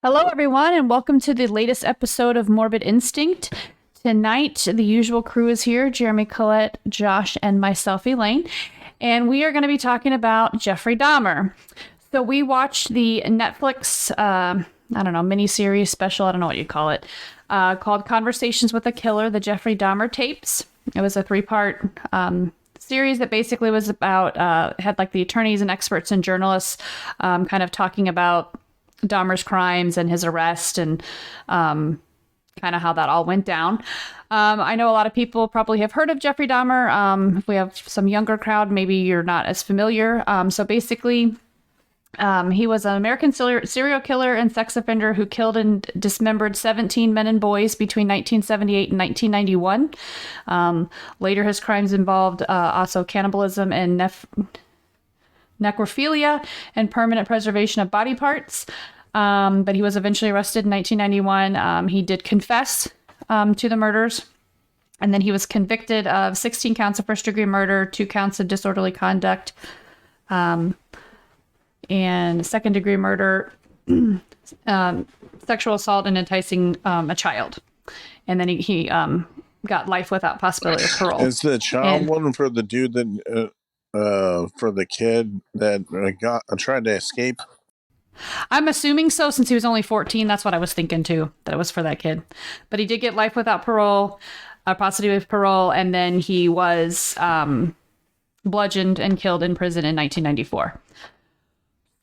Hello, everyone, and welcome to the latest episode of Morbid Instinct. Tonight, the usual crew is here: Jeremy, Colette, Josh, and myself, Elaine. And we are going to be talking about Jeffrey Dahmer. So we watched the Netflix, miniseries special, I don't know what you call it, called Conversations with a Killer, the Jeffrey Dahmer tapes. It was a three-part series that basically was about, had like the attorneys and experts and journalists kind of talking about Dahmer's crimes and his arrest and kind of how that all went down. I know a lot of people probably have heard of Jeffrey Dahmer. If we have some younger crowd, maybe you're not as familiar. So basically, he was an American serial killer and sex offender who killed and dismembered 17 men and boys between 1978 and 1991. Later, his crimes involved also cannibalism and necrophilia and permanent preservation of body parts. But he was eventually arrested in 1991. He did confess to the murders. And then he was convicted of 16 counts of first-degree murder, 2 counts of disorderly conduct, and second-degree murder, sexual assault, and enticing a child. And then he got life without possibility of parole. Is the child one for the dude that... for the kid that tried to escape? I'm assuming so, since he was only 14. That's what I was thinking too, that it was for that kid. But he did get life without parole, possibility of parole, and then he was bludgeoned and killed in prison in 1994.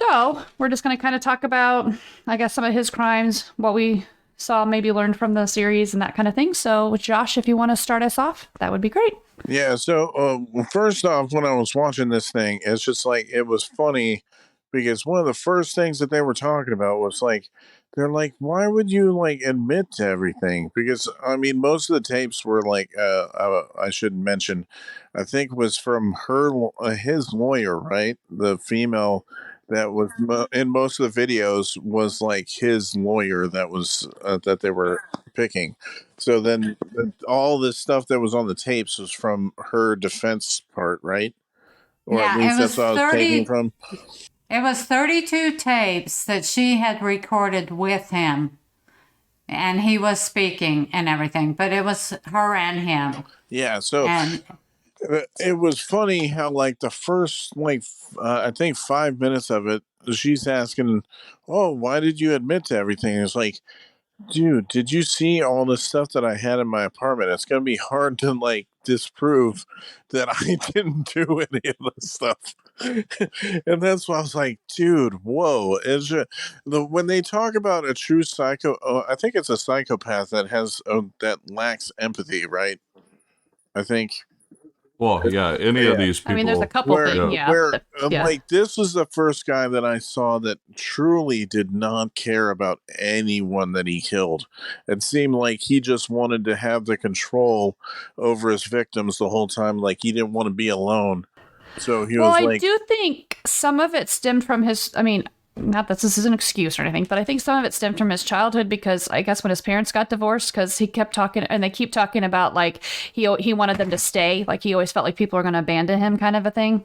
So we're just going to kind of talk about, I guess, some of his crimes, what we saw, maybe learned from the series and that kind of thing. So Josh, if you want to start us off, that would be great. Yeah, so first off, when I was watching this thing, it's just like, it was funny because one of the first things that they were talking about was like, they're like, why would you like admit to everything? Because I mean, most of the tapes were like, I should mention, I think was from his lawyer, right? The female that was in most of the videos was like his lawyer that was that they were picking. So then all this stuff that was on the tapes was from her defense part, right? Or Yeah, at least it was that's what I was taking 30 from. It was 32 tapes that she had recorded with him, and he was speaking and everything, but it was her and him. Yeah, so And it was funny how like the first I think 5 minutes of it, she's asking, "Oh, why did you admit to everything?" It's like, dude, did you see all the stuff that I had in my apartment? It's gonna be hard to like disprove that I didn't do any of this stuff. And that's why I was like, dude, whoa. When they talk about a true psycho, I think it's a psychopath that has that lacks empathy, right? I think. Well, yeah, any of these people. I mean, there's a couple things, Like, this was the first guy that I saw that truly did not care about anyone that he killed. It seemed like he just wanted to have the control over his victims the whole time. Like, he didn't want to be alone. So he was like... I do think some of it stemmed from his, I mean, not that this is an excuse or anything, but I think some of it stemmed from his childhood, because I guess when his parents got divorced, because he kept talking, and they keep talking about like he wanted them to stay, like he always felt like people were going to abandon him, kind of a thing.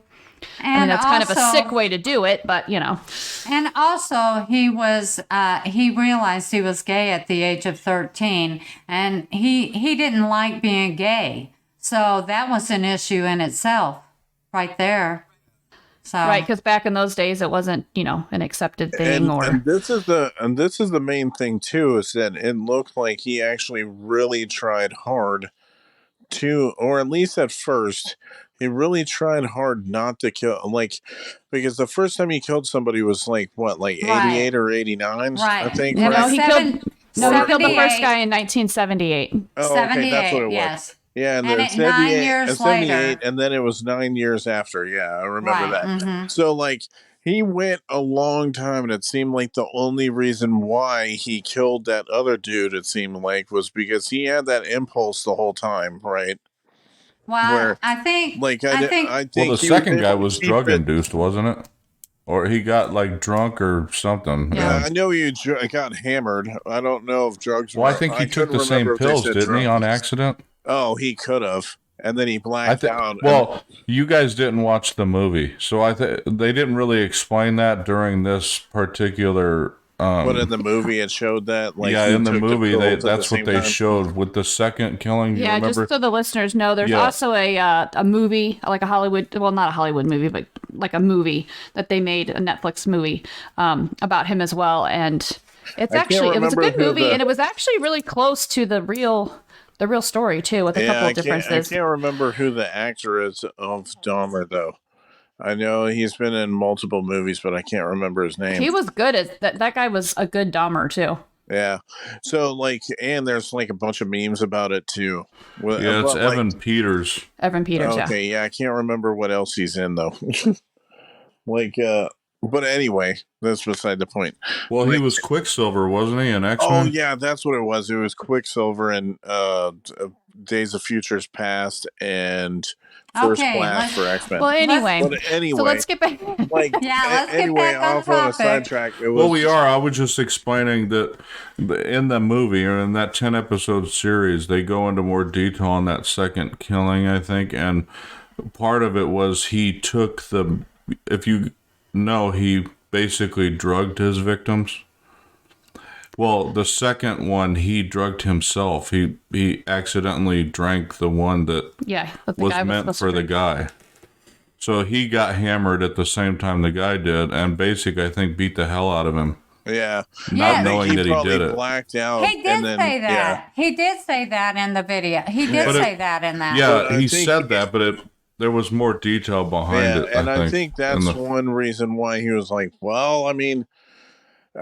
And I mean, that's also kind of a sick way to do it, but you know. And also, he realized he was gay at the age of 13, and he didn't like being gay, so that was an issue in itself, right there. So. Right, because back in those days, it wasn't, an accepted thing. And this is the main thing too, is that it looked like he actually really tried hard to, or at least at first, he really tried hard not to kill, like, because the first time he killed somebody was like what, like 88 or 89, right? I think. No, right? he killed the first guy in 1978. Oh, okay, that's what it was. Yes. Yeah, and then 9 years 78, later. and then it was 9 years after. Yeah, I remember that. Mm-hmm. So, like, he went a long time, and it seemed like the only reason why he killed that other dude, it seemed like, was because he had that impulse the whole time, right? Well, I think... Well, the second guy was drug-induced, wasn't it? Or he got, like, drunk or something. Yeah, I know he got hammered. I don't know if drugs were... Well, I think he took the same pills, didn't he, on accident? Oh, he could have, and then he blacked out. Well, you guys didn't watch the movie, so they didn't really explain that during this particular But in the movie, it showed that, like, yeah, he in the took movie, pills at the that's what same they time. showed with the second killing. You Yeah, remember? just so the listeners know, there's Yeah. also a movie, like a Hollywood, well, not a Hollywood movie, but like a movie that they made, a Netflix movie about him as well. And it's I can't it was a remember good who movie, the- and it was actually really close to the real story too, with a couple of I differences. can't remember who the actor is of Dahmer, though. I know he's been in multiple movies, but I can't remember his name. He was good at that. That guy was a good Dahmer too. Yeah. So, like, and there's like a bunch of memes about it too. Yeah, it's But, like, Evan Peters. Evan Peters. Yeah. Okay, yeah, I can't remember what else he's in though. Like, but anyway, that's beside the point. Well, he was Quicksilver, wasn't he? In X-Men. Oh yeah, that's what it was. It was Quicksilver and Days of Futures Past and First Okay, Class let's- for X-Men. Well, anyway, But anyway, so let's get back. like, Yeah, let's get anyway, back on off on a topic. sidetrack. It was Well, we are. I was just explaining that in the movie or in that 10-episode series, they go into more detail on that second killing, I think. And part of it was he took if you know, he basically drugged his victims. Well, the second one, he drugged himself. He accidentally drank the one that Yeah, but the was guy meant was for the guy. So he got hammered at the same time the guy did, and basically, I think, beat the hell out of him. Yeah. Yeah. I think knowing that he probably did it. blacked out. He did and then, say that. Yeah. He did say that in the video. He did But say that in that. Yeah, I he think- said that, but there was more detail behind Yeah, it. and I think think in that's the- one reason why he was like, well, I mean,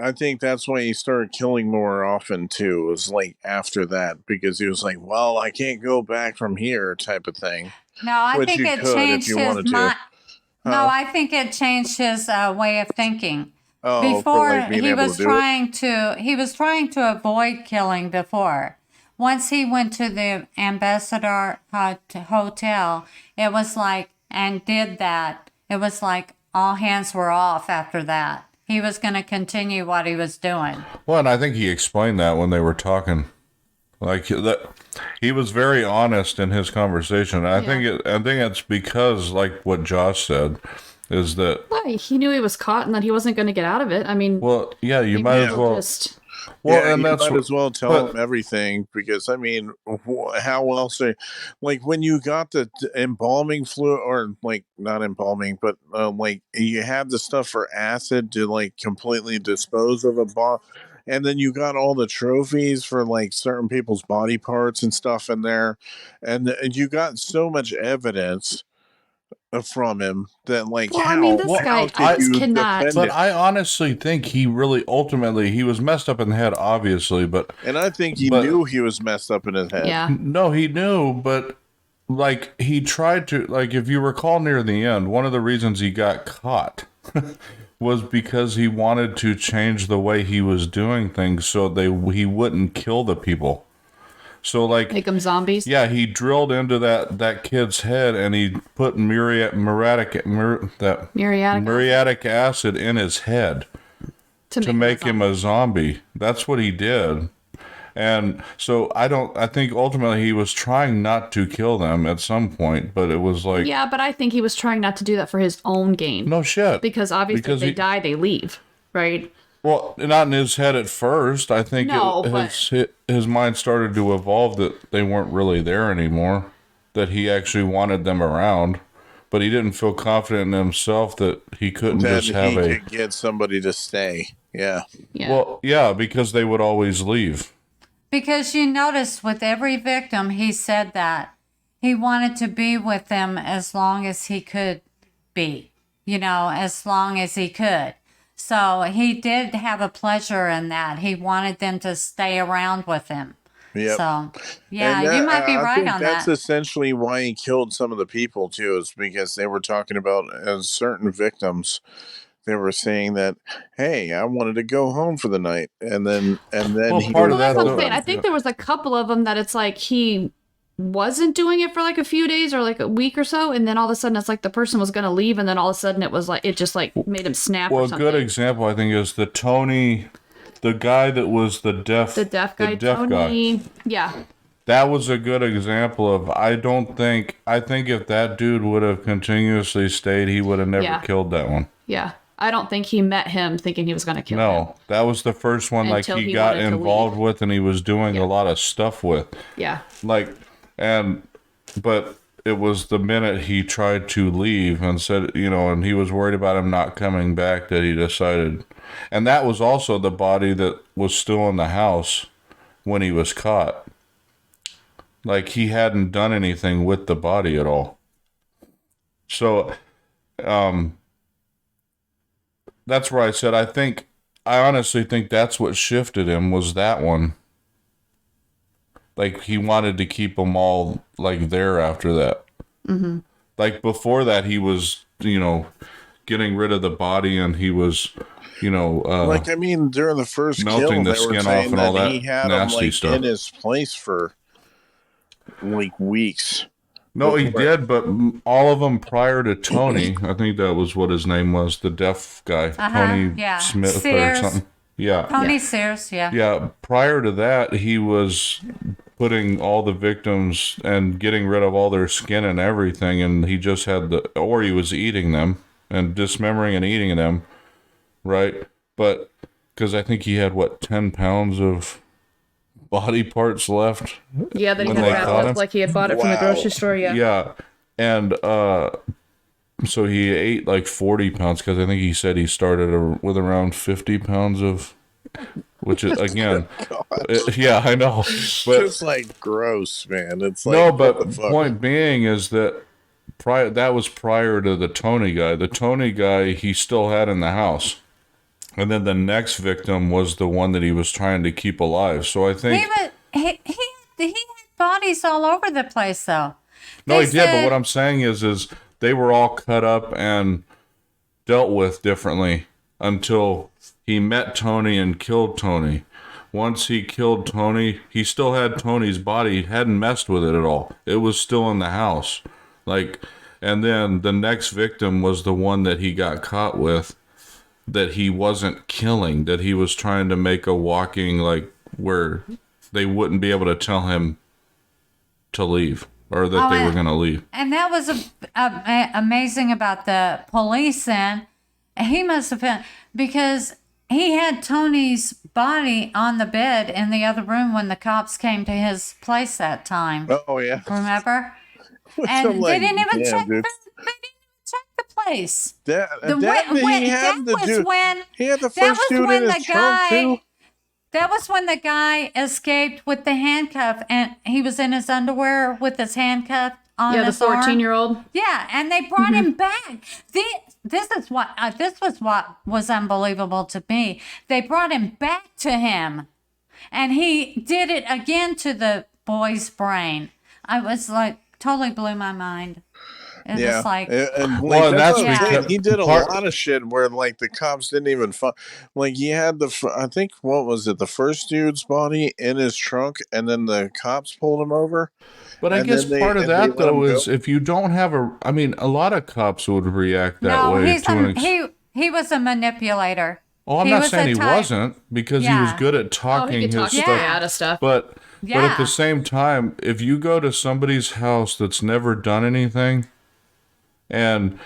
I think that's why he started killing more often too, was like after that, because he was like, well, I can't go back from here type of thing. No, I Which think you it could if changed you his wanted to. mind. No, Huh? I think it changed his way of thinking. Oh, for, Before like, being he able was to do it? he was trying to avoid killing before. Once he went to the Ambassador Hotel, it was like, and did that. It was like all hands were off after that. He was going to continue what he was doing. Well, and I think he explained that when they were talking. Like that, he was very honest in his conversation. I think it's because, like what Josh said, is that Well, he knew he was caught and that he wasn't going to get out of it. I mean, well, yeah, you he might as was well. just Well, yeah, and you that's might what, as well tell but- him everything, because I mean, how else are, like, when you got the embalming fluid, or like not embalming, but like you had the stuff for acid to like completely dispose of a body, and then you got all the trophies for like certain people's body parts and stuff in there, and you got so much evidence from him that, like, Well, how, I mean, this how guy could you cannot- defend But it? I honestly think he really ultimately he was messed up in the head, obviously, but And I think he but- knew he was messed up in his head. yeah. no, he knew, but like he tried to, like, if you recall near the end, one of the reasons he got caught was because he wanted to change the way he was doing things so he wouldn't kill the people. So like Make them zombies. yeah, he drilled into that kid's head and he put muriatic acid in his head to make him a zombie. That's what he did. And so I think ultimately he was trying not to kill them at some point, but it was like, Yeah, but I think he was trying not to do that for his own gain. no shit. Because obviously Because if they he- die, they leave, right? Well, not in his head at first. I think No, his mind started to evolve that they weren't really there anymore, that he actually wanted them around, but he didn't feel confident in himself that he couldn't That just have he could get somebody to stay. Yeah. Yeah. Well, yeah, because they would always leave. Because you notice with every victim, he said that he wanted to be with them as long as he could be, as long as he could. So he did have a pleasure in that. He wanted them to stay around with him. Yep. So, yeah, And you might be I right think on that's that. essentially why he killed some of the people too, is because they were talking about certain victims. They were saying that, hey, I wanted to go home for the night, and then Well, he part would of Well, that's that, what though- I'm saying. I think there was a couple of them that it's like he wasn't doing it for like a few days or like a week or so, and then all of a sudden it's like the person was going to leave, and then all of a sudden it was like it just like made him snap. Well, or a something. good example, I think, is the guy that was the deaf guy, Tony. Yeah, That was a good example of, I think if that dude would have continuously stayed, he would have never Yeah. killed that one. yeah. I don't think he met him thinking he was going to kill him. No, that was the first one like Until he he got wanted to involved leave. with and he was doing a lot of stuff with. Yeah. But it was the minute he tried to leave and said, and he was worried about him not coming back that he decided. And that was also the body that was still in the house when he was caught. Like he hadn't done anything with the body at all. So, that's where I said, I honestly think that's what shifted him was that one. Like he wanted to keep them all like there after that. Mm-hmm. Like before that, he was, getting rid of the body and he was, like I mean, during the first melting kill, the they were skin saying off and all that he had him nasty like stuff. in his place for like weeks. No, he Before- did, but all of them prior to Tony, I think that was what his name was, the deaf guy, Tony yeah. Smith Sears. or something. Yeah. Tony Sears, yeah. Yeah, prior to that, he was putting all the victims and getting rid of all their skin and everything, and he just had or he was eating them and dismembering and eating them, right? But, because I think he had, 10 pounds of body parts left? Yeah, that he When had they wrapped caught up him? like he had bought it from the Wow. grocery store. Yeah. Yeah, and so he ate like 40 pounds because I think he said he started with around 50 pounds of, which is again, yeah, I know, but Just like gross, man. It's like no, what but the fuck? point being is that that was prior to the Tony guy. The Tony guy he still had in the house, and then the next victim was the one that he was trying to keep alive. So I think He had bodies all over the place, though. no, They he did. But said- what I'm saying is they were all cut up and dealt with differently until he met Tony and killed Tony. Once he killed Tony, he still had Tony's body. He hadn't messed with it at all. It was still in the house. And then the next victim was the one that he got caught with that he wasn't killing, that he was trying to make a walking, where they wouldn't be able to tell him to leave or that they were going to leave. And that was amazing about the police then. He must have been, because he had Tony's body on the bed in the other room when the cops came to his place that time. Oh yeah. Remember? I'm And like, they didn't even damn, check. dude. They didn't even check the place. That The that when he had that the was dude. when He had the that first was dude when in his the trunk guy. too. That was when the guy escaped with the handcuff, and he was in his underwear with his handcuff on Yeah, the his arm. 14-year-old. Yeah, and they brought him back. This was what was unbelievable to me. They brought him back to him, and he did it again to the boy's brain. I was like, totally blew my mind. It was like, Well, and that's Yeah. because he did a part- lot of shit where like the cops didn't even find. Like he had I think what was it, the first dude's body in his trunk, and then the cops pulled him over. But I And guess then part of and they that let though him is go. if you don't have a lot of cops would react that no, way to an he was a manipulator. Oh, I'm he not was saying a he type- wasn't because he was Yeah. good at Oh, talking he could talk his his stuff. way out of stuff. But at Yeah. the same time, if you go to somebody's house that's never done anything, and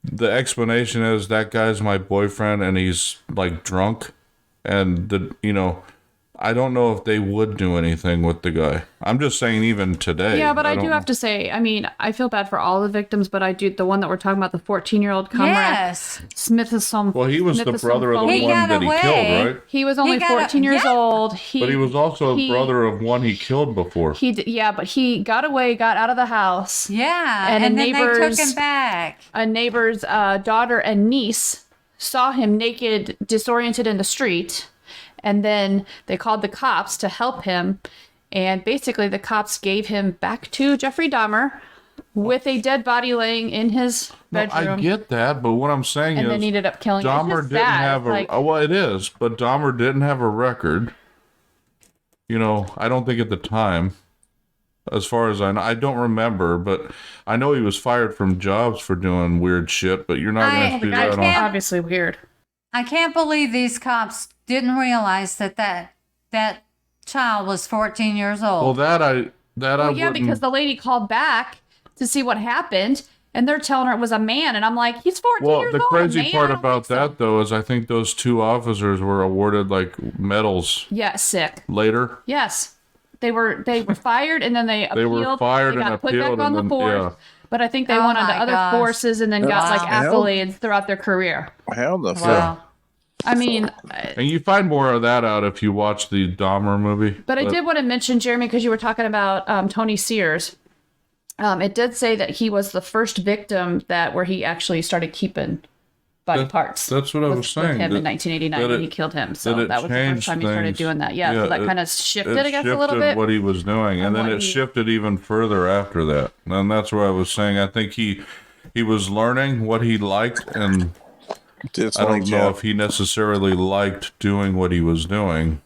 the explanation is that guy's my boyfriend and he's like drunk, and I don't know if they would do anything with the guy. I'm just saying, even today. Yeah, but I do don't have to say, I mean, I feel bad for all the victims, but I do, the one that we're talking about, the 14-year-old comrade, Yes. Smith is some. Well, he was the Smith is some brother of the phony. He one got that he away. killed, right? He was only got 14 years yeah. old. But he was also he- a brother of one he killed before. Yeah, but he got away, got out of the house. Yeah, And and, a then they took neighbor's- him back. A neighbor's daughter and niece saw him naked, disoriented in the street, and then they called the cops to help him. And basically, the cops gave him back to Jeffrey Dahmer with a dead body laying in his No, bedroom. I get that, but what I'm saying and is then he ended up killing him. It's Dahmer just didn't sad, have a like- well, it is, but Dahmer didn't have a record. I don't think at the time, as far as I know, I don't remember, but I know he was fired from jobs for doing weird shit. But you're not I- going to do I that can't- on. obviously weird. I can't believe these cops didn't realize that child was 14 years old. Well, I Well, yeah, wouldn't. because the lady called back to see what happened, And they're telling her it was a man, and I'm like, he's 14 Well, years the old. crazy man. part I don't about think so. that, though, is I think those 2 officers were awarded like medals Yeah, sick. later. Yes, they were fired, and then they appealed. were fired they got and put appealed, back on and the then- force. yeah. But I think they Oh went on to my other gosh. forces and then got like Wow. accolades throughout their career. How the fuck? Wow. I mean, And you find more of that out if you watch the Dahmer movie. but I did want to mention, Jeremy, because you were talking about Tony Sears. It did say that he was the first victim where he actually started keeping body parts. That's what I was saying. With him that- in 1989 that when it- he killed him. that So it that was the first changed time he started things. doing that. Yeah, so that it- kind of shifted, it I guess, a little bit. what he was doing, and then what it he- shifted even further after that. And that's what I was saying. I think he was learning what he liked, and It's I don't like, know yeah. if he necessarily liked doing what he was doing.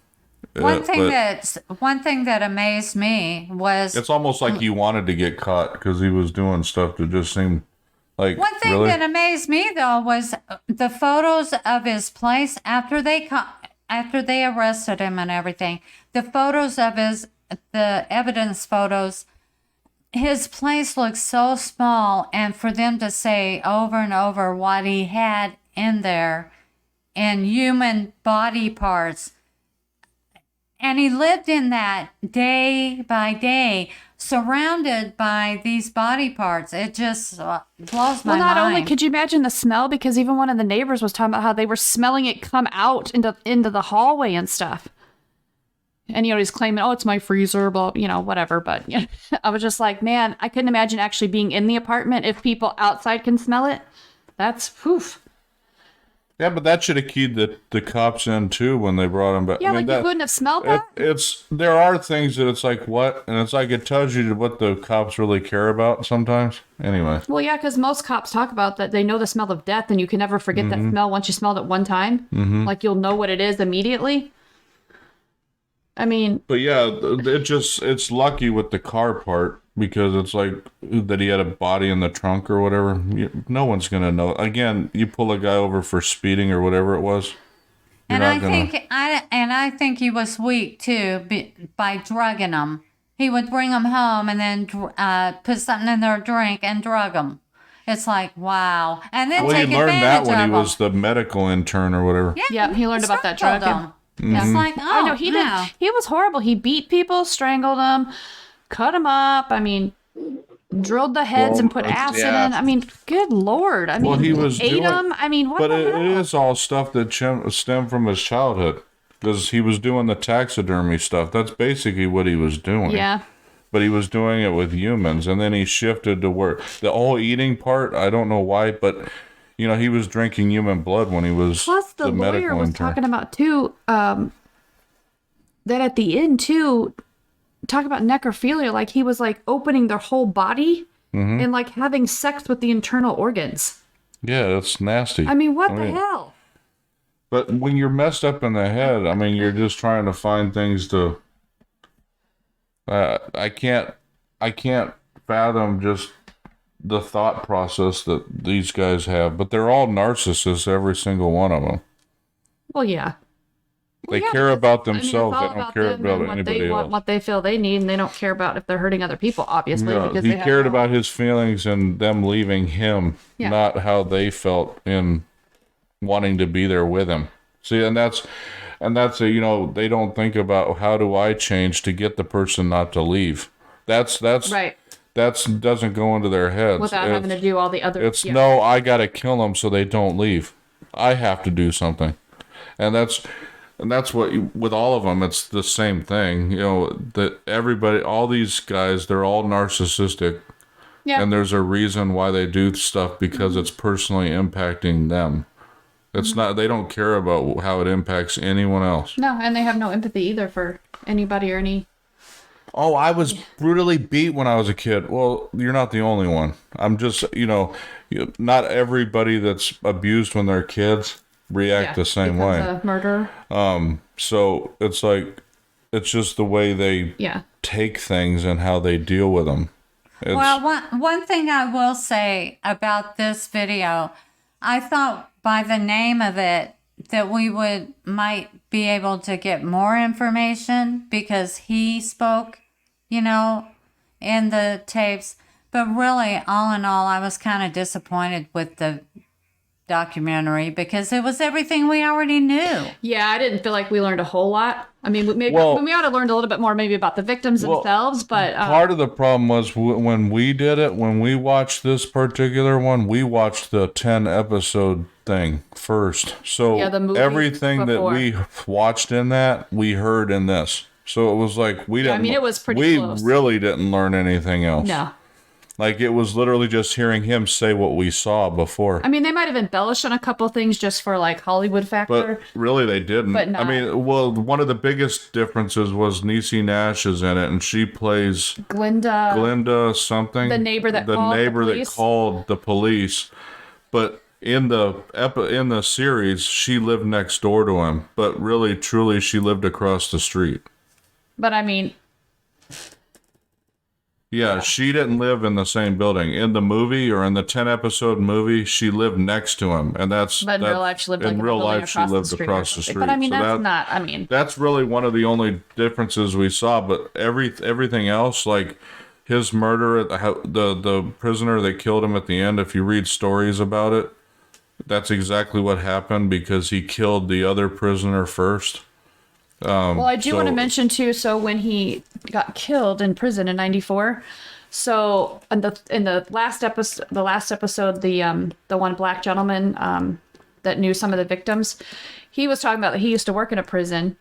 One thing but that amazed me was it's almost like he wanted to get caught because he was doing stuff that just seemed like one thing really. that amazed me though was the photos of his place after they arrested him and everything. The photos of the evidence photos. His place looked so small, and for them to say over and over what he had in there in human body parts. And he lived in that day by day, surrounded by these body parts. It just blows my Well, not mind. only could you imagine the smell, because even one of the neighbors was talking about how they were smelling it come out into the hallway and stuff. And he's claiming, "Oh, it's my freezer," blah, whatever. But I was just like, man, I couldn't imagine actually being in the apartment if people outside can smell it. That's poof. Yeah, but that should have keyed the cops in too when they brought him back. Yeah, I mean, like you couldn't have smelled that. there are things that it's like what, and it's like it tells you what the cops really care about sometimes. Anyway, Well, yeah, because most cops talk about that they know the smell of death, and you can never forget that smell once you smelled it one time. Like you'll know what it is immediately. I mean, but yeah, it's lucky with the car part because it's like that he had a body in the trunk or whatever. No one's gonna know. Again, you pull a guy over for speeding or whatever it was. And I think he was weak too by drugging them. He would bring them home and then put something in their drink and drug them. It's like wow, and then Well, he take learned that advantage when he of was them. the medical intern or whatever. yeah, he learned about that Strangled drug. them. Yeah. It's like I know he wow. did. He was horrible. He beat people, strangled them, cut them up. I mean, drilled the heads and put acid yeah. in. I mean, good lord. I mean, Well, he was ate doing- them. I mean, what But the it hell? is all stuff that stemmed from his childhood because he was doing the taxidermy stuff. That's basically what he was doing. Yeah. But he was doing it with humans, and then he shifted to where the whole eating part. I don't know why, but he was drinking human blood when he was Plus, the lawyer medical was intern. talking about too. That at the end too, talk about necrophilia. Like he was like opening their whole body Mm-hmm. and like having sex with the internal organs. Yeah, that's nasty. I mean, what the hell? But when you're messed up in the head, I mean, you're just trying to find things to. I can't fathom just the thought process that these guys have. But they're all narcissists, every single one of them. Well, yeah. They Yeah, care about I mean, it's themselves. all They don't care them about and what anybody they want, else. what they feel they need, and they don't care about if they're hurting other people, obviously. Yeah, because he they have cared no- about his feelings and them leaving him, Yeah. not how they felt in wanting to be there with him. See, and that's they don't think about how do I change to get the person not to leave. That's right doesn't go into their heads. without having to do all the other. It's yeah. no, I gotta kill them so they don't leave. I have to do something, and that's what with all of them. It's the same thing. That everybody, all these guys, they're all narcissistic, Yeah. and there's a reason why they do stuff because it's personally impacting them. It's not. They don't care about how it impacts anyone else. No, and they have no empathy either for anybody or any. Oh, I was brutally beat when I was a kid. Well, you're not the only one. I'm just, not everybody that's abused when they're kids react the same becomes way. A murderer. So it's like, it's just the way they Yeah. take things and how they deal with them. Well, one thing I will say about this video, I thought by the name of it that we might be able to get more information because he spoke, in the tapes. But really, all in all, I was kind of disappointed with the documentary because it was everything we already knew. Yeah, I didn't feel like we learned a whole lot. I mean, maybe Well- we ought to learn a little bit more maybe about the victims themselves, but Part of the problem was when we did it, when we watched this particular one, we watched the 10 episode thing first. So Yeah, the movie everything before. that we watched in that, we heard in this. So it was like we didn't. I mean, it was pretty We close. really didn't learn anything else. no. Like it was literally just hearing him say what we saw before. I mean, they might have embellished on a couple things just for like Hollywood factor. But really, they didn't. But not- I mean, well, one of the biggest differences was Niecy Nash is in it, and she plays Glinda something. The neighbor that called the neighbor that police. called the police. But in the series, she lived next door to him. But really, truly, she lived across the street. But I mean, Yeah, she didn't live in the same building. In the movie or in the 10 episode movie, she lived next to him, and that's but in real life, she lived like in in real a building life she across lived the street or across the something. street. But I mean, So that's not. I mean, that's really one of the only differences we saw. But everything else, like his murder at the prisoner that killed him at the end, if you read stories about it, that's exactly what happened because he killed the other prisoner first. well, I do so- want to mention too. So when he got killed in prison in '94, so in the last episode, the one black gentleman that knew some of the victims, he was talking about that he used to work in a prison,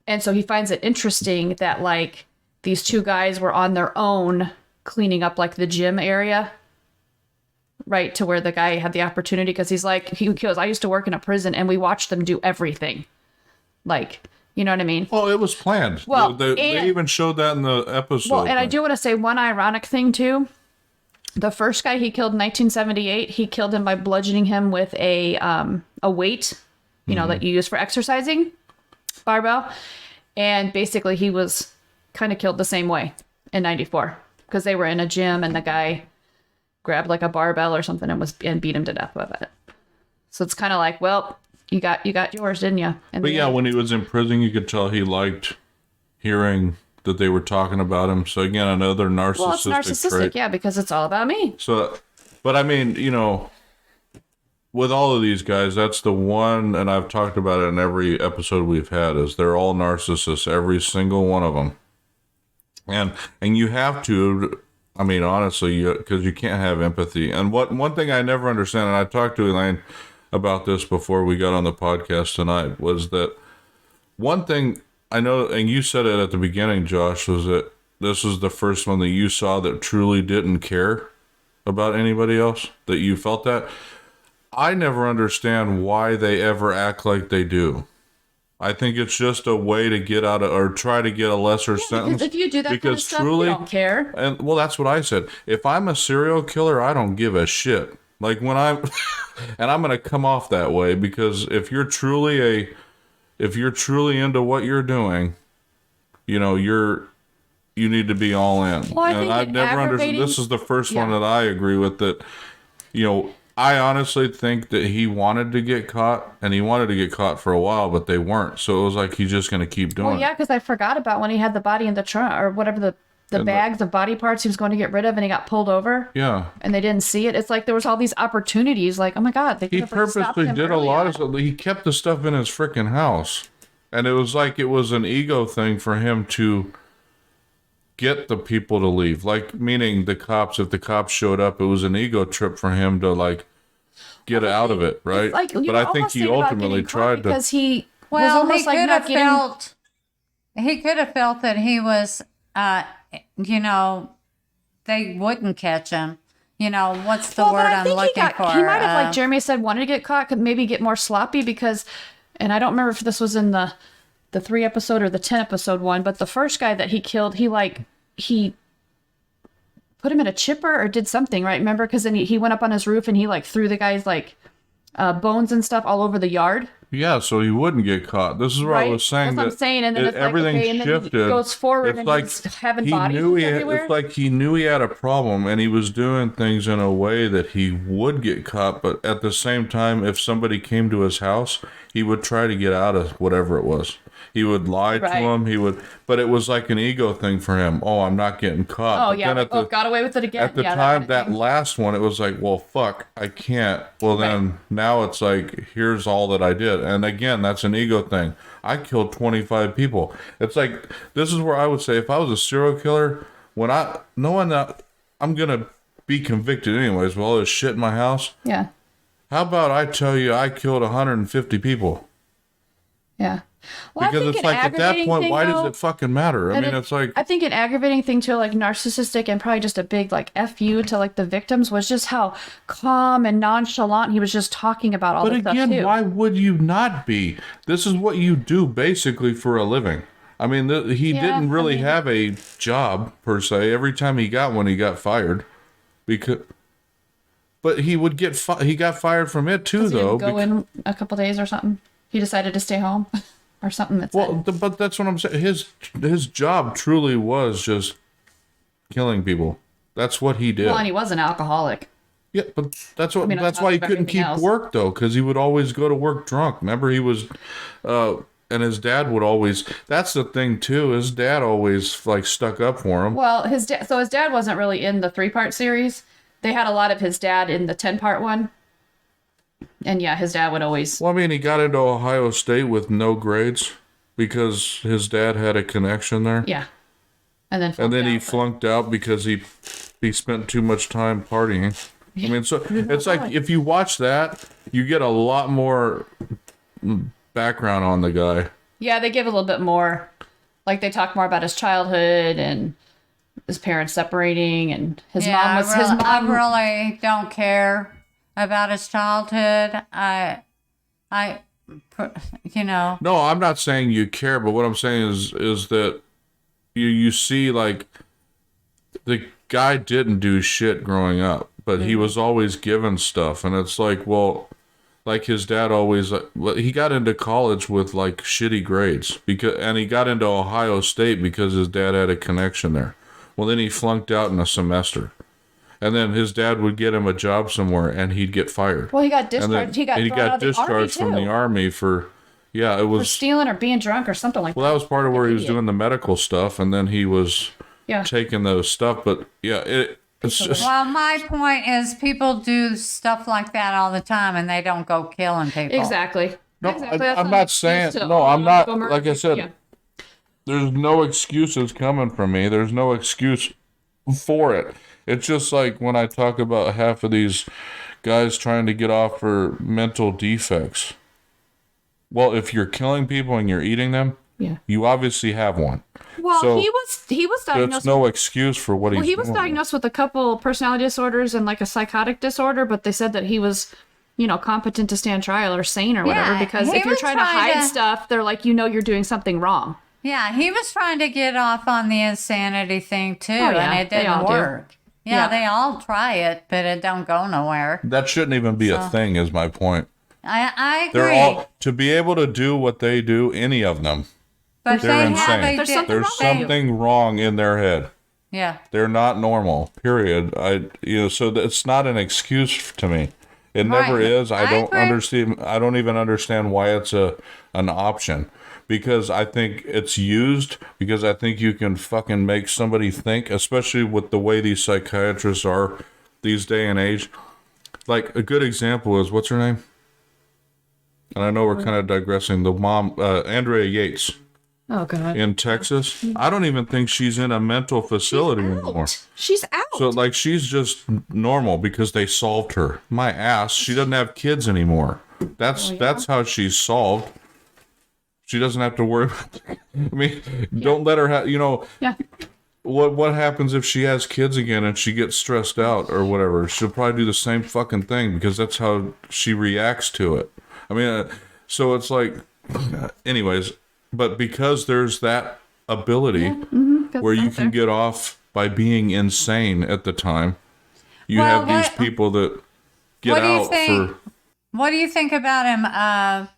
and so he finds it interesting that like these two guys were on their own cleaning up like the gym area, right to where the guy had the opportunity because he goes, I used to work in a prison and we watched them do everything, like. You know what I mean? Well, it was planned. Well, they and- even showed that in the episode. Well, and I do want to say one ironic thing too. The first guy he killed in 1978, he killed him by bludgeoning him with a weight, you know, that you use for exercising, barbell, and basically he was kind of killed the same way in '94 because they were in a gym and the guy grabbed like a barbell or something and beat him to death with it. So it's kind of like, well, you got yours, didn't you? But yeah, when he was in prison, you could tell he liked hearing that they were talking about him. So again, another narcissistic well, it's narcissistic, trait. yeah, because it's all about me. So, but I mean, you know, with all of these guys, that's the one, and I've talked about it in every episode we've had, is they're all narcissists, every single one of them. And you have to, I mean, honestly, because you can't have empathy. And one thing I never understand, and I talked to Elaine about this before we got on the podcast tonight, was that one thing I know, and you said it at the beginning, Josh, was that this is the first one that you saw that truly didn't care about anybody else, that you felt that. I never understand why they ever act like they do. I think it's just a way to get out of, or try to get a lesser sentence. Because if you do that kind of Because stuff, truly, you don't care. and well, that's what I said. If I'm a serial killer, I don't give a shit. Like when I'm, and I'm gonna come off that way because if you're truly into what you're doing, you know, you need to be all in. Well, I and think I've never understood. aggravating- This is the first one Yeah. that I agree with. That, you know, I honestly think that he wanted to get caught, and he wanted to get caught for a while, but they weren't. So it was like he's just gonna keep doing Well, it. yeah, because I forgot about when he had the body in the trunk or whatever the bags of body parts he was going to get rid of, and he got pulled over, Yeah. and they didn't see it. It's like there was all these opportunities. Like, oh my god, they could He have stopped purposely him did a early lot on. of stuff. He kept the stuff in his freaking house. And it was like it was an ego thing for him to get the people to leave. Like, meaning the cops, if the cops showed up, it was an ego trip for him to, like, get out of it, right? Like, you But I think almost he think about ultimately getting caught tried to. because he was Well, almost he like could not have getting. felt. He could have felt that he was, you know, they wouldn't catch him. You know, what's the Well, but word I I'm think looking for? He might have, like Jeremy said, wanted to get caught, could maybe get more sloppy because, and I don't remember if this was in the 3 episode or the 10 episode one, but the first guy that he killed, he put him in a chipper or did something, right? Remember? Because then he went up on his roof and he like threw the guy's like bones and stuff all over the yard. Yeah, so he wouldn't get caught. This is what I Right? was saying. That's what I'm that saying, and then it's like, everything okay, and then he shifted. goes forward It's and like he's having he bodies knew everywhere. It's like he knew he had a problem, and he was doing things in a way that he would get caught. But at the same time, if somebody came to his house, he would try to get out of whatever it was. He would lie Right. to him. But it was like an ego thing for him. Oh, I'm not getting caught. Oh But yeah. then Got away with it again. at the Yeah, time, kind that of thing. last one, it was like, well, fuck, I can't. Well, then now it's like, here's all that I did. And again, that's an ego thing. I killed 25 people. It's like, this is where I would say, if I was a serial killer, knowing that I'm going to be convicted anyways with all this shit in my house, Yeah. how about I tell you I killed 150 people? Yeah. Well, I Because think it's an like, at that aggravating point, thing, why though, does it fucking matter? I and mean, it's like, I think an aggravating thing to like narcissistic and probably just a big like F you to like the victims was just how calm and nonchalant he was just talking about all but this again, stuff too. why would you not be? This is what you do basically for a living. I mean, he Yeah, didn't really I mean- have a job per se. Every time he got one, he got fired. But he would he got fired from it too, He though. didn't go in a couple days or something. He decided to stay home or something. That's Well, but that's what I'm saying. His job truly was just killing people. That's what he did. well, and he was an alcoholic. Yeah, but that's what. mean, on that's top why he of couldn't everything keep else. work though, because he would always go to work drunk. Remember, he was, and his dad would always. That's the thing too. His dad always like stuck up for him. Well, his dad wasn't really in the 3-part series. They had a lot of his dad in the 10-part one. And yeah, his dad would always. Well, I mean, he got into Ohio State with no grades because his dad had a connection there, Yeah. And then. and then he out, but- flunked out because he spent too much time partying. I mean, so it's like if you watch that, you get a lot more background on the guy. Yeah, they give a little bit more. Like they talk more about his childhood and his parents separating, and his mom was his I mom. really don't care about his childhood. You know, No, I'm not saying you care, but what I'm saying is that you see like the guy didn't do shit growing up, but he was always given stuff, and it's like, well, like his dad always he got into college with like shitty grades and he got into Ohio State because his dad had a connection there. Well, then he flunked out in a semester. And then his dad would get him a job somewhere and he'd get fired. Well, he got And then discharged. He got, he thrown out got of the army, discharged from the too, army for it for was stealing or being drunk or something like well, that was part of where he was Idiot. doing the medical stuff, and then he was Yeah. taking those stuff. But yeah, it's just well, my point is people do stuff like that all the time and they don't go killing people. Exactly. no. Exactly. That's I'm an not excuse saying to, no. "Oh, I'm not go murder like I people." said. Yeah. There's no excuses coming from me. There's no excuse for it. It's just like when I talk about half of these guys trying to get off for mental defects. Well, if you're killing people and you're eating them, Yeah. you obviously have one. Well, So, he was That's diagnosed. no excuse for what Well, he's he was doing. diagnosed with a couple personality disorders and like a psychotic disorder, but they said that he was, competent to stand trial or sane or whatever. Yeah, Because he if you're was trying to trying hide to- stuff, they're like, you're doing something wrong. Yeah, he was trying to get off on the insanity thing too, Oh, yeah, and it they all didn't do. work. Yeah, Yeah. they all try it, but it don't go nowhere. That shouldn't even be a thing, is my point. I They're agree. all to be able to do what they do, any of them. but they're they insane. have a There's di- something There's wrong with you. something wrong in their head. Yeah. They're not normal. Period. So it's not an excuse to me. It never Right. is. I I don't agree. understand. I don't even understand why it's an option. Because I think it's used. Because I think you can fucking make somebody think, especially with the way these psychiatrists are these day and age. Like a good example is what's her name? And I know we're kind of digressing. The mom, Andrea Yates Oh, God. in Texas. I don't even think she's in a mental facility anymore. She's out. So like she's just normal because they solved her. My ass, she doesn't have kids anymore. That's how she's solved. She doesn't have to worry about I mean, don't let her have, Yeah. what happens if she has kids again and she gets stressed out or whatever? She'll probably do the same fucking thing because that's how she reacts to it. I mean, so it's like anyways, but because there's that ability where you can get off by being insane at the time, you Well, have these what- people that get What do you out think? for What do you think about him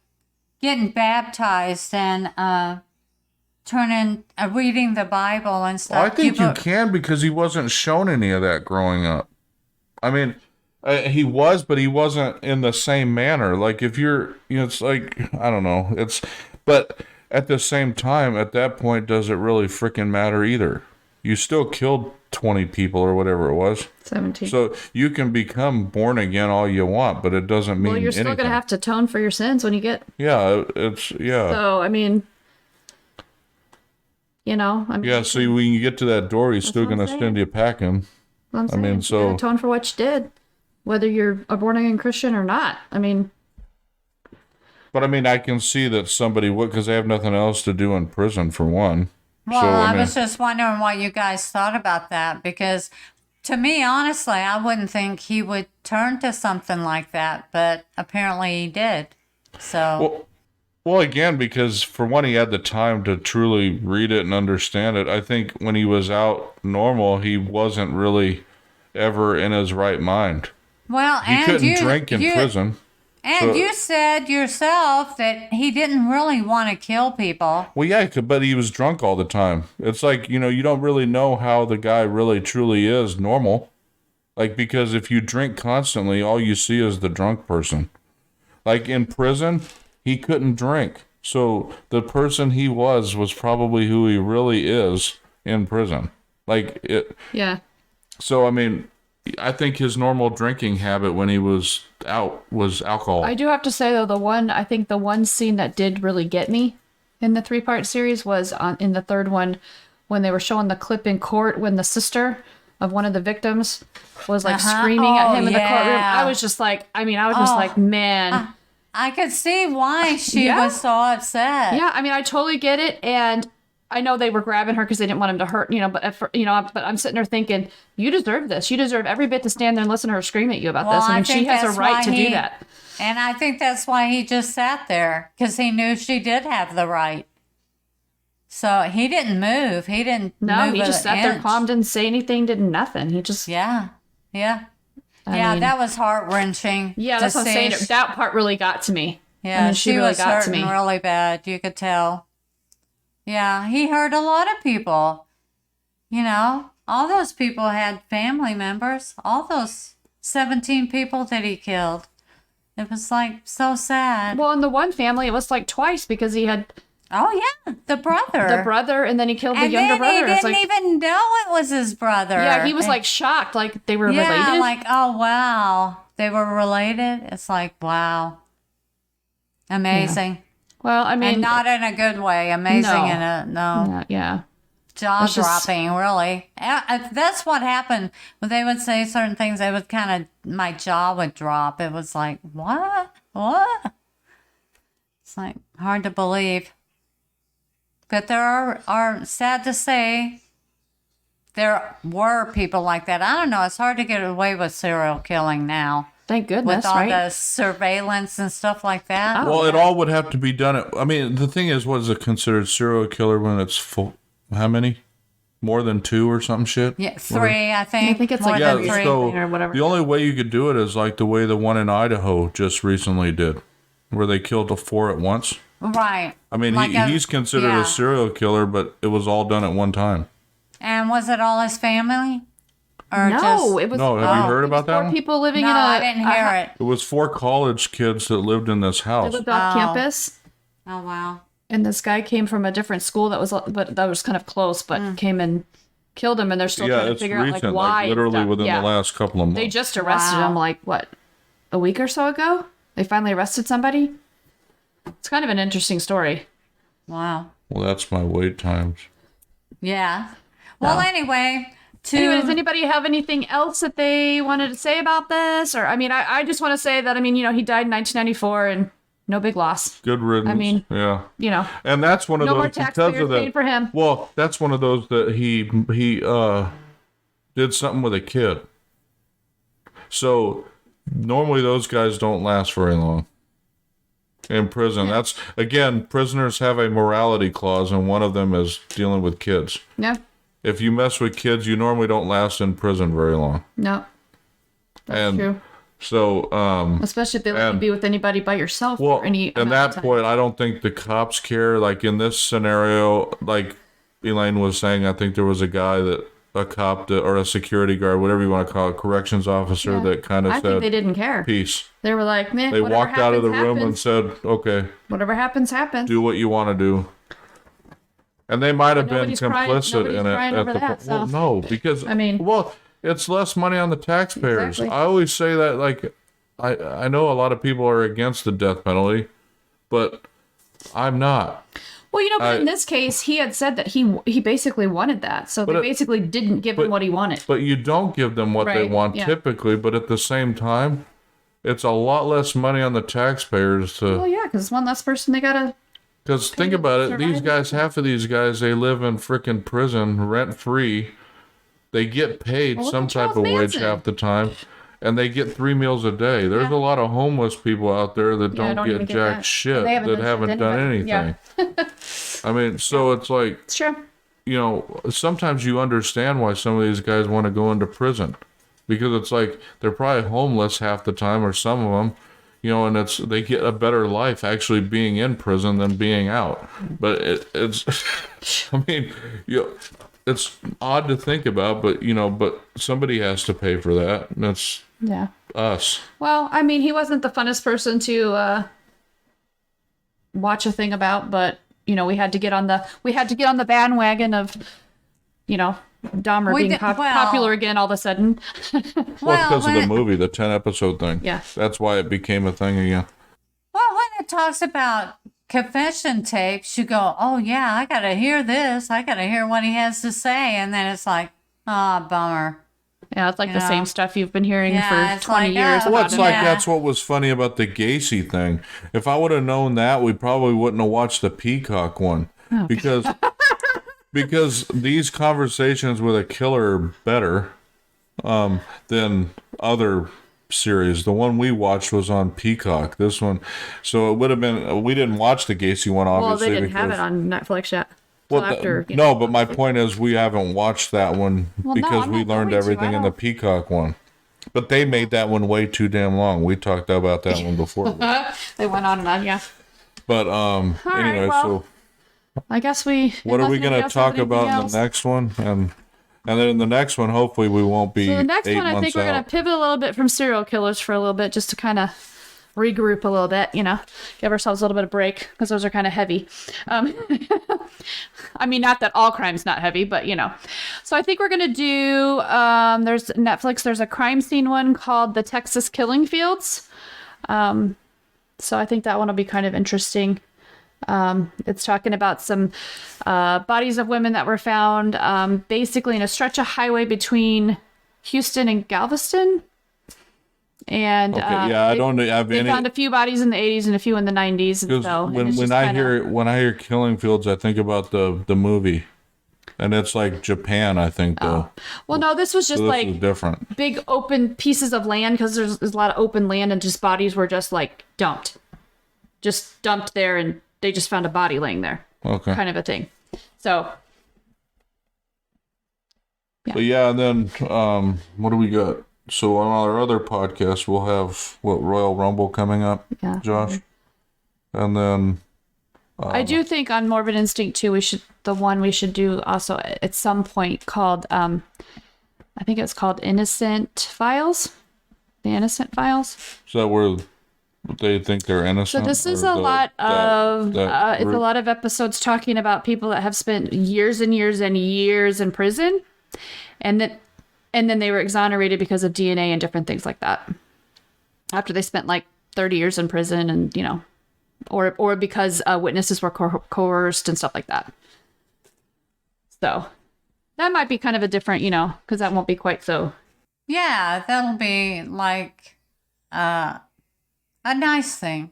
getting baptized and reading the Bible and stuff? I think you People- can because he wasn't shown any of that growing up. I mean, he was, but he wasn't in the same manner. Like if you're, it's like I don't know. But at the same time, at that point, does it really freaking matter either? You still killed 20 people or whatever it was. 17. So you can become born again all you want, but it doesn't mean Well, you're still anything. going to have to atone for your sins when you get. Yeah, it's yeah. So, I mean, I mean, Yeah, see, when you get to that door, he's still what I'm going to saying. send you packing. I'm saying, mean, you so- gotta atone for what you did, whether you're a born again Christian or not. I mean, But I mean, I can see that somebody would, because they have nothing else to do in prison, for one. Well, So, I mean, was just wondering what you guys thought about that, because to me, honestly, I wouldn't think he would turn to something like that, but apparently he did. So, well, again, because for one, he had the time to truly read it and understand it. I think when he was out normal, he wasn't really ever in his right mind. well, He and couldn't drink in prison. And so- you said yourself that he didn't really want to kill people. Well, yeah, but he was drunk all the time. It's like, you don't really know how the guy really truly is normal. Like, because if you drink constantly, all you see is the drunk person. Like, in prison, he couldn't drink. So the person he was probably who he really is in prison. Like, it. yeah. So, I mean, I think his normal drinking habit when he was out was alcohol. I do have to say, though, I think the one scene that did really get me in the 3-part series was in the third one when they were showing the clip in court when the sister of one of the victims was like screaming at him in the courtroom. yeah. I was just like, man. I could see why she Yeah. was so upset. Yeah, I mean, I totally get it, and I know they were grabbing her because they didn't want him to hurt, but I'm sitting there thinking, you deserve this. You deserve every bit to stand there and listen to her scream at you about Well, this. I I mean, she think has a that's right why to do he- that. And I think that's why he just sat there, because he knew she did have the right. So he didn't move. He didn't No, move he just an sat there inch. calm, didn't say anything, did nothing. He just, Yeah. Yeah. I mean- that was heart-wrenching. yeah, to that's what I'm saying. see. That part really got to me. Yeah, I mean, she really was got to hurting me. really bad. You could tell. Yeah, he hurt a lot of people. All those people had family members. All those 17 people that he killed. It was like so sad. Well, in the one family, it was like twice because he had Oh yeah, the brother. the brother and then he killed the and younger then brother. he It's didn't like, even know it was his brother. yeah, he was And- like shocked, like they were yeah, related. like oh wow, they were related. It's like wow, amazing, well, I mean, and not in a good way. Amazing No. in a no. yeah. Jaw It's just- dropping, really. That's what happened when they would say certain things. It would kind of, my jaw would drop. It was like, what? It's like hard to believe. But there are sad to say, there were people like that. I don't know. It's hard to get away with serial killing now Thank goodness, with all right? the surveillance and stuff like that. Oh. Well, it all would have to be done. I mean, the thing is, what is it considered serial killer when it's full? How many? More than 2 or some shit? Yeah, 3, I think. I think it's More like than that. 3. so or whatever. the only way you could do it is like the way the one in Idaho just recently did, where they killed 4 at once. Right. I mean, Like a- he's considered yeah. a serial killer, but it was all done at one time. And was it all his family? Or no, just, it was. No, have you heard about that 4 one? people living no, in a. I didn't hear it. It was 4 college kids that lived in this They house. lived off Oh. campus, Oh wow. and this guy came from a different school that was kind of close, but Mm. came and killed him, and they're still Yeah, trying to it's figure out recent, like why. and literally stuff. within Yeah. the last couple of months. They just arrested Wow. him like what, a week or so ago? They finally arrested somebody. It's kind of an interesting story. Wow. Well, that's my wait times. Yeah. Well, anyway, Anyway, does anybody have anything else that they wanted to say about this? Or, I mean, I just want to say that, I mean, he died in 1994 and no big loss. Good riddance. I mean, yeah. And that's one of no more those because taxpayers of paying that. for him. Well, that's one of those that he did something with a kid. So normally those guys don't last very long in prison. That's again, prisoners have a morality clause, and one of them is dealing with kids. No, If you mess with kids, you normally don't last in prison very long. no, and true. so, Especially if they let you and- be with anybody by yourself well, for any at amount that of time. point, I don't think the cops care. Like in this scenario, like Elaine was saying, I think there was a guy a cop or a security guard, whatever you want to call it, corrections officer Yeah. that kind of I think they said, didn't care. peace. They were like, man, They whatever walked out of the happens, room and happens. said, okay, Whatever happens, happens. do what you want to do. And they might have been nobody's crying- complicit nobody's in it. crying over that, so. Well, no, because I mean- well, it's less money on the taxpayers. Exactly. I always say that. Like, I know a lot of people are against the death penalty, but I'm not. Well, but in this case, he had said that he basically wanted that, so they basically didn't give him what he wanted. But you don't give them what they Right, want yeah. typically. But at the same time, it's a lot less money on the taxpayers to. Well, yeah, because one less person they gotta. Because think about it, these survive. guys, half of these guys, they live in frickin' prison, rent free. They get paid Well, look some at type Charles of wage Manson. half the time, and they get 3 meals a day. There's Yeah. a lot of homeless people out there that Yeah, don't even get get jack that. shit They haven't that done haven't shit done anyway. anything. Yeah. I mean, so it's like, It's true. sometimes you understand why some of these guys want to go into prison, because it's like they're probably homeless half the time, or some of them. And they get a better life actually being in prison than being out. But it's, I mean, it's odd to think about, but but somebody has to pay for that, and that's Yeah. us. Well, I mean, he wasn't the funnest person to watch a thing about, but we had to get on the bandwagon of, Dahmer We being did- well- popular again all of a sudden. Well, because of the when movie, the 10-episode thing. Yeah. That's why it became a thing again. when it talks about confession tapes, you go, oh yeah, I gotta hear this. I gotta hear what he has to say, and then it's like, bummer. Yeah, it's like the Yeah. same stuff you've been hearing Yeah, for it's 20 like, years. oh, Well, about it's it. like Yeah. that's what was funny about the Gacy thing. If I would have known that, we probably wouldn't have watched the Peacock one, Oh, because these conversations with a killer are better than other series. The one we watched was on Peacock. This one, so it would have been. We didn't watch the Gacy one, Well, obviously. they didn't have it because- on Netflix yet. Well, Till after, no, but my point is we haven't watched that one Well, no, because I'm we not learned going to. everything I in the don't- Peacock one. But they made that one way too damn long. We talked about that one before. They went on and on, yeah. But right, anyway, well, so I guess we. what are unless we anybody going to else has talk anything about in else. the next one? And then in the next one, hopefully we won't be So the next 8 one, I months think we're going out. to pivot a little bit from serial killers for a little bit, just to kind of regroup a little bit, give ourselves a little bit of break, because those are kind of heavy. I mean, not that all crime's not heavy, but So I think we're going to do, there's Netflix, there's a crime scene one called The Texas Killing Fields. So I think that one will be kind of interesting. It's talking about some bodies of women that were found basically in a stretch of highway between Houston and Galveston. And Okay, yeah, I don't have they any. found a few bodies in the 80s and a few in the 90s. And Because so and when it's just I kinda- hear Killing Fields, I think about the movie, and it's like Japan, I think though. well, no, this was just So this like is different. big open pieces of land, because there's a lot of open land, and just bodies were just like dumped there, and they just found a body laying there, Okay. kind of a thing. So But yeah, and then what do we got? So on our other podcast, we'll have Royal Rumble coming up, yeah. Josh, and then I do think on Morbid Instinct 2, we should do also at some point called, I think it's called Innocent Files. The Innocent Files. is that where they think they're So innocent? this is or a lot of, that it's a group? lot of episodes talking about people that have spent years and years and years in prison, and then they were exonerated because of DNA and different things like that. After they spent like 30 years in prison, and or because witnesses were coerced and stuff like that. So that might be kind of a different, because that won't be quite so. Yeah, that'll be like a nice thing.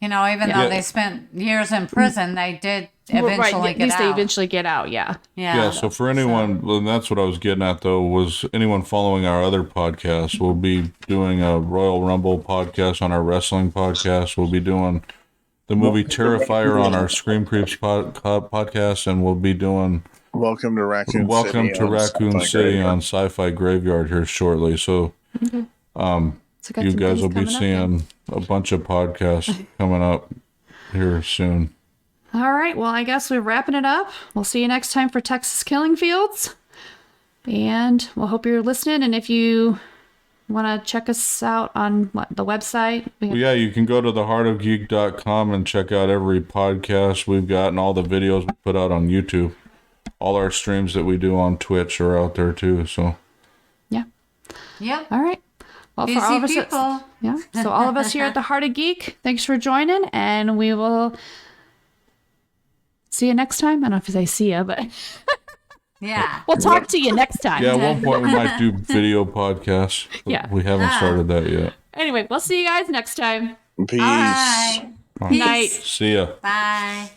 Even though they spent years in prison, they did eventually at get least out. they eventually get out. Yeah. Yeah, so for anyone, well, that's what I was getting at though, was anyone following our other podcasts, we'll be doing a Royal Rumble podcast on our wrestling podcast. We'll be doing the movie Terrifier on our Scream Creeps podcast, and we'll be doing Welcome to Raccoon Welcome City. to on Raccoon Sci-Fi City Graveyard. on Sci-Fi Graveyard here shortly. So So got you some guys things will be coming up then. seeing a bunch of podcasts coming up here soon. All right. Well, I guess we're wrapping it up. We'll see you next time for Texas Killing Fields. And we'll hope you're listening. And if you want to check us out on the website? Well, yeah, you can go to theheartofgeek.com and check out every podcast we've got and all the videos we put out on YouTube. All our streams that we do on Twitch are out there too. So Yeah. Yep. All right. Well, for all of Busy us, people. yeah. So all of us here at the Heart of Geek, thanks for joining, and we will see you next time. I don't know if I say see ya, but Yeah. we'll talk to you next time. yeah, at one point we might do video podcasts. But Yeah. we haven't started that yet. Anyway, we'll see you guys next time. Peace. All right. Night. Peace. See ya. Bye.